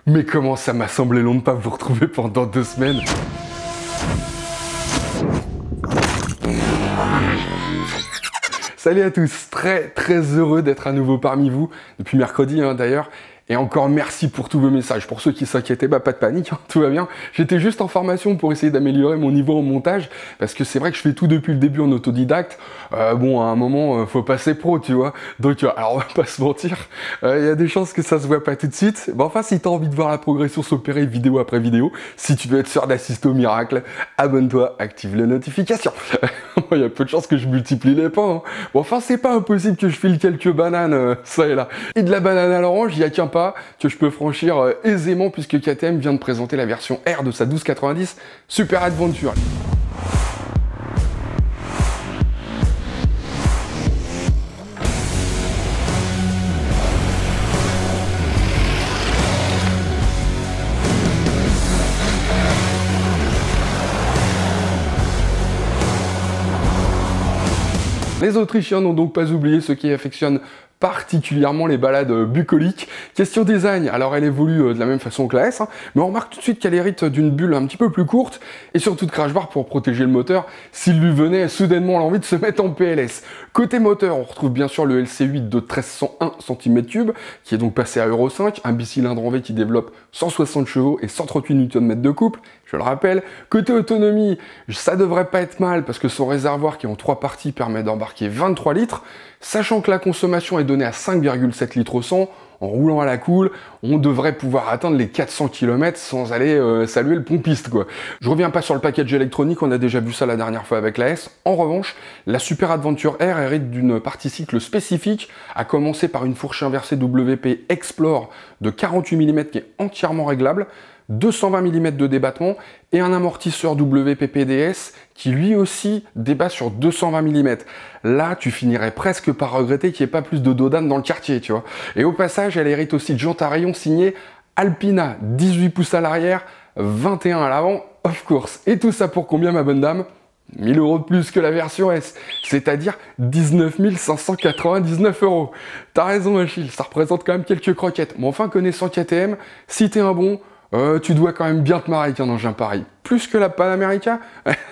Mais comment ça m'a semblé long de pas vous retrouver pendant 2 semaines. Salut à tous, très heureux d'être à nouveau parmi vous, depuis mercredi d'ailleurs. Et encore merci pour tous vos messages. Pour ceux qui s'inquiétaient, pas de panique, tout va bien. J'étais juste en formation pour essayer d'améliorer mon niveau en montage, parce que c'est vrai que je fais tout depuis le début en autodidacte. Bon, à un moment, faut passer pro, tu vois. Donc, alors on va pas se mentir, il y a des chances que ça se voit pas tout de suite. Mais enfin, si t'as envie de voir la progression s'opérer vidéo après vidéo, si tu veux être sûr d'assister au miracle, abonne-toi, active les notifications. Il y a peu de chances que je multiplie les pains. Bon, enfin, c'est pas impossible que je file quelques bananes, ça et là. Et de la banane à l'orange, il y a qu'un pas que je peux franchir aisément puisque KTM vient de présenter la version R de sa 1290 Super Adventure. Les Autrichiens n'ont donc pas oublié ceux qui affectionnent particulièrement les balades bucoliques. Question design, alors elle évolue de la même façon que la S, mais on remarque tout de suite qu'elle hérite d'une bulle un petit peu plus courte et surtout de crash bar pour protéger le moteur s'il lui venait soudainement l'envie de se mettre en PLS. Côté moteur, on retrouve bien sûr le LC8 de 1301 cm3 qui est donc passé à Euro 5, un bicylindre en V qui développe 160 chevaux et 138 Nm de couple, je le rappelle. Côté autonomie, ça devrait pas être mal parce que son réservoir qui est en 3 parties permet d'embarquer 23 litres, sachant que la consommation est donnée à 5,7 litres au 100, en roulant à la cool, on devrait pouvoir atteindre les 400 km sans aller saluer le pompiste, quoi. Je reviens pas sur le package électronique, on a déjà vu ça la dernière fois avec la S. En revanche, la Super Adventure R hérite d'une partie cycle spécifique, à commencer par une fourche inversée WP Explore de 48 mm qui est entièrement réglable, 220 mm de débattement et un amortisseur WP-PDS qui lui aussi débat sur 220 mm. Là, tu finirais presque par regretter qu'il n'y ait pas plus de dodane dans le quartier, tu vois. Et au passage, elle hérite aussi de jantes à rayons signées Alpina, 18 pouces à l'arrière, 21 à l'avant, of course. Et tout ça pour combien, ma bonne dame ? 1000 € de plus que la version S, c'est-à-dire 19 599 €. T'as raison, Achille, ça représente quand même quelques croquettes. Mais enfin, connaissant KTM, si t'es un bon, tu dois quand même bien te marrer avec un engin pareil. Plus que la Panamérica.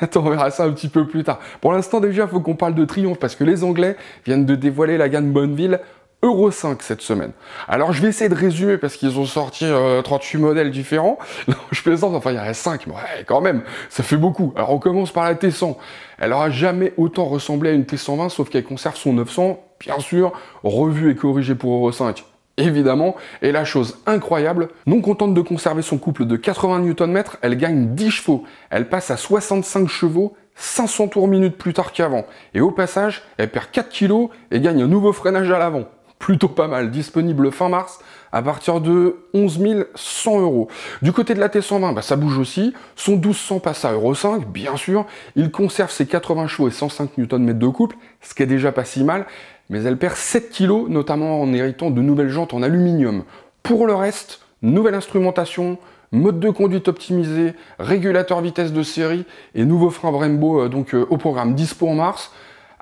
Attends, on verra ça un petit peu plus tard. Pour l'instant, déjà, il faut qu'on parle de triomphe, parce que les Anglais viennent de dévoiler la gamme Bonneville Euro 5 cette semaine. Alors, je vais essayer de résumer, parce qu'ils ont sorti 38 modèles différents. Non, je plaisante, enfin, il y en a 5, mais ouais, quand même, ça fait beaucoup. Alors, on commence par la T100. Elle aura jamais autant ressemblé à une T120, sauf qu'elle conserve son 900, bien sûr, revue et corrigée pour Euro 5. Évidemment, et la chose incroyable, non contente de conserver son couple de 80 Nm, elle gagne 10 chevaux. Elle passe à 65 chevaux, 500 tours minute plus tard qu'avant. Et au passage, elle perd 4 kg et gagne un nouveau freinage à l'avant. Plutôt pas mal, disponible fin mars à partir de 11 100 €. Du côté de la T120, ça bouge aussi. Son 1200 passe à Euro 5, bien sûr. Il conserve ses 80 chevaux et 105 Nm de couple, ce qui est déjà pas si mal. Mais elle perd 7 kg, notamment en héritant de nouvelles jantes en aluminium. Pour le reste, nouvelle instrumentation, mode de conduite optimisé, régulateur vitesse de série et nouveau frein Brembo au programme dispo en mars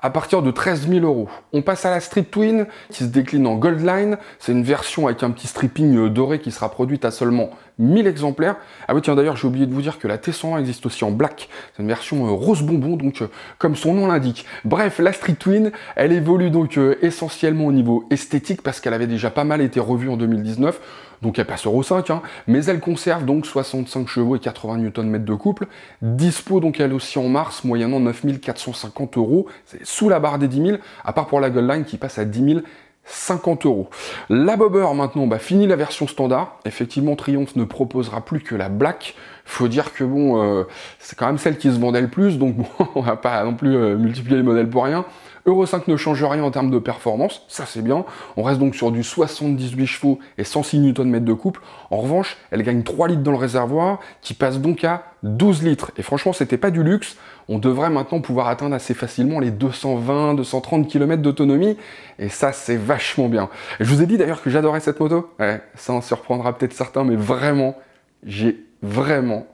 à partir de 13 000 €. On passe à la Street Twin qui se décline en Goldline. C'est une version avec un petit stripping doré qui sera produite à seulement 1000 exemplaires. Ah oui, tiens, d'ailleurs, j'ai oublié de vous dire que la T120 existe aussi en black. C'est une version rose bonbon, donc comme son nom l'indique. Bref, la Street Twin, elle évolue donc essentiellement au niveau esthétique parce qu'elle avait déjà pas mal été revue en 2019. Donc elle passe Euro 5, mais elle conserve donc 65 chevaux et 80 Nm de couple. Dispo donc elle aussi en mars, moyennant 9 450 €. C'est sous la barre des 10 000, à part pour la Goldline qui passe à 10 050 €. La Bobber maintenant, fini la version standard. Effectivement, Triumph ne proposera plus que la Black. Faut dire que bon, c'est quand même celle qui se vendait le plus, donc bon, on va pas non plus multiplier les modèles pour rien. Euro 5 ne change rien en termes de performance, ça c'est bien. On reste donc sur du 78 chevaux et 106 Nm de couple. En revanche, elle gagne 3 litres dans le réservoir, qui passe donc à 12 litres. Et franchement, c'était pas du luxe. On devrait maintenant pouvoir atteindre assez facilement les 220-230 km d'autonomie. Et ça, c'est vachement bien. Et je vous ai dit d'ailleurs que j'adorais cette moto. Ouais, ça en surprendra peut-être certains, mais vraiment, j'ai vraiment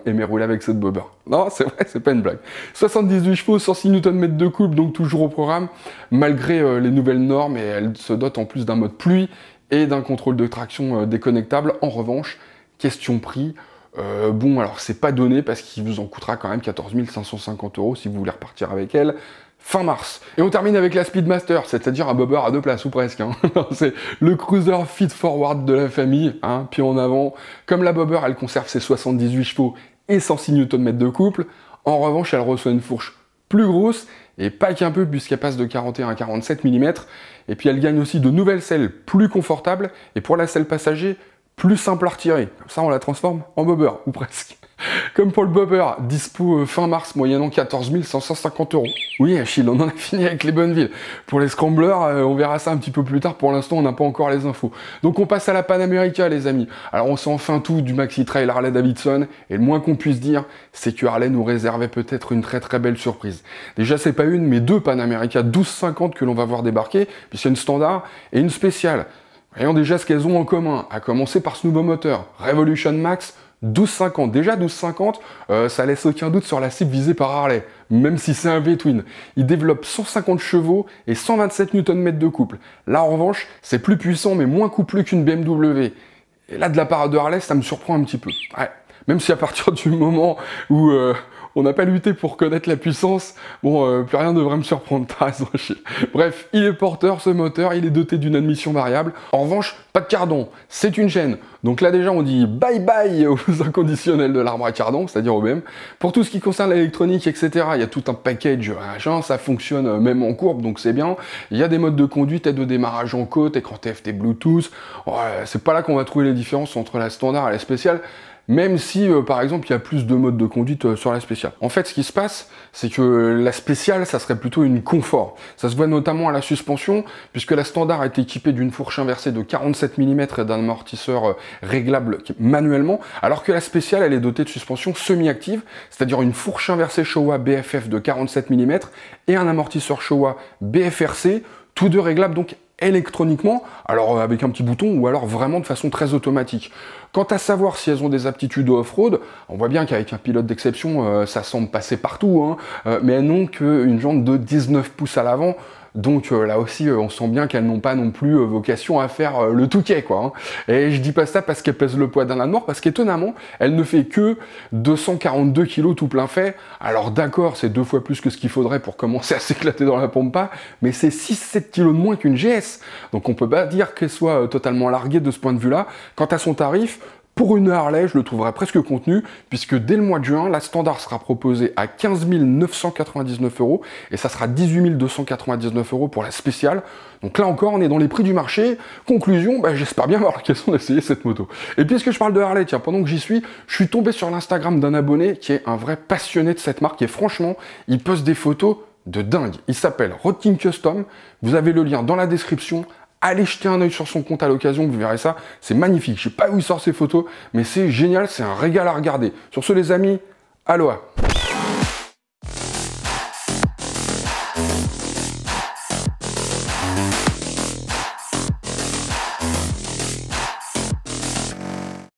aimé rouler avec cette Bobber. Non, c'est vrai, c'est pas une blague. 78 chevaux, 106 Nm de couple, donc toujours au programme, malgré les nouvelles normes, et elle se dote en plus d'un mode pluie et d'un contrôle de traction déconnectable. En revanche, question prix, bon, alors c'est pas donné parce qu'il vous en coûtera quand même 14 550 € si vous voulez repartir avec elle fin mars. Et on termine avec la Speedmaster, c'est-à-dire un bobber à 2 places, ou presque. Hein. C'est le cruiser feed-forward de la famille, hein, pied en avant. Comme la bobber, elle conserve ses 78 chevaux et 106 Nm de couple. En revanche, elle reçoit une fourche plus grosse, et pas qu'un peu, puisqu'elle passe de 41 à 47 mm. Et puis elle gagne aussi de nouvelles selles plus confortables, et pour la selle passager, plus simple à retirer. Comme ça, on la transforme en bobber, ou presque. Comme pour le bobber, dispo fin mars, moyennant 14 550 €. Oui, Achille, on en a fini avec les bonnes villes. Pour les scramblers, on verra ça un petit peu plus tard. Pour l'instant, on n'a pas encore les infos. Donc on passe à la Pan America, les amis. Alors on sait enfin tout du Maxi Trail Harley Davidson, et le moins qu'on puisse dire, c'est que Harley nous réservait peut-être une très très belle surprise. Déjà, c'est pas une, mais deux Pan America 1250 que l'on va voir débarquer, puisqu'il y a une standard et une spéciale. Voyons déjà ce qu'elles ont en commun, à commencer par ce nouveau moteur, Revolution Max 1250. Déjà 1250, ça laisse aucun doute sur la cible visée par Harley, même si c'est un V-twin. Il développe 150 chevaux et 127 Nm de couple. Là en revanche, c'est plus puissant mais moins couplé qu'une BMW. Et là de la part de Harley, ça me surprend un petit peu. Ouais. Même si à partir du moment où on n'a pas lutté pour connaître la puissance, bon, plus rien ne devrait me surprendre, t'as raison. Bref, il est porteur, ce moteur, il est doté d'une admission variable. En revanche, pas de cardan, c'est une chaîne. Donc là déjà, on dit bye bye aux inconditionnels de l'arbre à cardan, c'est-à-dire au BM. Pour tout ce qui concerne l'électronique, etc., il y a tout un package, machin, ça fonctionne même en courbe, donc c'est bien. Il y a des modes de conduite, aide de démarrage en côte, écran TFT Bluetooth. Ouais, c'est pas là qu'on va trouver les différences entre la standard et la spéciale. Même si, par exemple, il y a plus de modes de conduite sur la spéciale. En fait, ce qui se passe, c'est que la spéciale, ça serait plutôt une confort. Ça se voit notamment à la suspension, puisque la standard est équipée d'une fourche inversée de 47 mm et d'un amortisseur réglable manuellement, alors que la spéciale, elle est dotée de suspension semi-active, c'est-à-dire une fourche inversée Showa BFF de 47 mm et un amortisseur Showa BFRC, tous deux réglables donc électroniquement, alors avec un petit bouton ou alors vraiment de façon très automatique. Quant à savoir si elles ont des aptitudes au off-road, on voit bien qu'avec un pilote d'exception, ça semble passer partout, hein, mais elles n'ont qu'une jante de 19 pouces à l'avant, donc là aussi, on sent bien qu'elles n'ont pas non plus vocation à faire le Touquet, quoi. Hein. Et je dis pas ça parce qu'elle pèse le poids d'un âne mort, parce qu'étonnamment, elle ne fait que 242 kg tout plein fait. Alors d'accord, c'est 2 fois plus que ce qu'il faudrait pour commencer à s'éclater dans la pampa, mais c'est 6-7 kg de moins qu'une GS. Donc on peut pas dire qu'elle soit totalement larguée de ce point de vue-là. Quant à son tarif, pour une Harley, je le trouverais presque contenu, puisque dès le mois de juin, la standard sera proposée à 15 999 € et ça sera 18 299 € pour la spéciale. Donc là encore, on est dans les prix du marché. Conclusion, j'espère bien avoir l'occasion d'essayer cette moto. Et puisque je parle de Harley, tiens, pendant que j'y suis, je suis tombé sur l'Instagram d'un abonné qui est un vrai passionné de cette marque et franchement, il poste des photos de dingue. Il s'appelle Road King Custom. Vous avez le lien dans la description. Allez jeter un œil sur son compte à l'occasion, vous verrez ça, c'est magnifique. Je sais pas où il sort ses photos, mais c'est génial, c'est un régal à regarder. Sur ce les amis, aloha.